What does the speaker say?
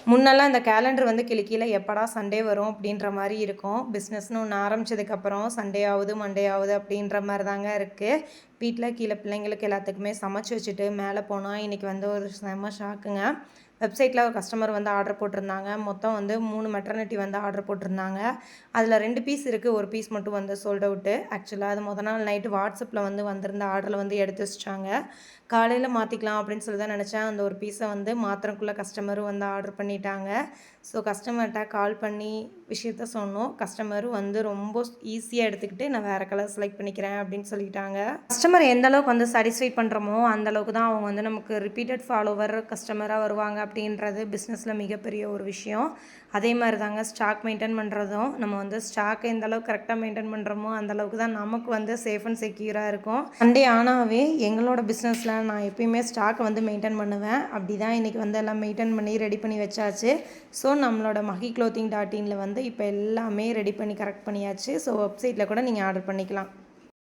முன்னெல்லாம் இந்த கேலண்டர் வந்து கிளிக்கையில எப்படா சண்டே வரும் அப்படின்ற மாரி இருக்கும். பிஸ்னஸ்ன்னு ஒண்ணு ஆரம்பிச்சதுக்கப்புறம் சண்டே ஆவுது, மண்டே ஆவுது அப்படின்ற மாரி தாங்க இருக்கு. வீட்ல கீழ பிள்ளைங்களுக்கு எல்லாத்துக்குமே சமைச்சு வச்சுட்டு மேல போனா, இன்னைக்கு வந்து ஒரு செம்ம ஷாக்குங்க. வெப்சைட்ல ஒரு கஸ்டமர் வந்து ஆர்டர் போட்டிருந்தாங்க. மொத்தம் வந்து 3 மெட்டர்னிட்டி வந்து ஆர்டர் போட்டிருந்தாங்க. அதில 2 பீஸ் இருக்கு. 1 பீஸ் மட்டும் வந்து சோல்ட் அவுட்டு. ஆக்சுவலா அது மொத நாள் நைட்டு WhatsAppல வந்து வந்திருந்த ஆர்டர வந்து எடுத்து வச்சுட்டாங்க. காலையில மாத்திக்கலாம் அப்படின்னு சொல்லி தான் நெனச்சேன். அந்த ஒரு பீஸ வந்து மாத்துறக்குள்ள கஸ்டமரும் வந்து ஆர்டர் பண்ணிட்டாங்க. ஸோ கஸ்டமர்ட்ட கால் பண்ணி விஷயத்த சொன்னோம். கஸ்டமரும் வந்து ரொம்ப ஈஸியா எடுத்துக்கிட்டு, "நான் வேற கலர் செலக்ட் பண்ணிக்கிறேன்" அப்படின்னு சொல்லிட்டாங்க. கஸ்டமர் எந்த அளவுக்கு வந்து சாட்டிஸ்ஃபைட் பண்றோமோ, அந்த அளவுக்கு தான் அவங்க வந்து நமக்கு ரிப்பீட்டட் ஃபாலோவர் கஸ்டமரா வருவாங்க அப்படின்றது பிஸ்னஸ்ல மிகப்பெரிய ஒரு விஷயம். அதே மாரி தாங்க ஸ்டாக் மெயின்டெயின் பண்றதும். நம்ம வந்து ஸ்டாக்க எந்த அளவுக்கு கரெக்ட்டா மெயின்டெயின் பண்றோமோ, அந்த அளவுக்கு தான் நமக்கு வந்து சேஃப் அண்ட் செக்யூரா இருக்கும். சண்டே ஆனாவே எங்களோட பிஸ்னஸ்ல நான் எப்பயுமே ஸ்டாக்க வந்து மெயின்டெயின் பண்ணுவேன். அப்படி தான் இன்னைக்கு வந்து எல்லாம் மெயின்டெயின் பண்ணி ரெடி பண்ணி வச்சாச்சு. ஸோ நம்மளோட mahiclothing.inல வந்து இப்ப எல்லாமே ரெடி பண்ணி கரெக்ட் பண்ணியாச்சு. ஸோ வெப்சைட்ல கூட நீங்க ஆர்டர் பண்ணிக்கலாம்.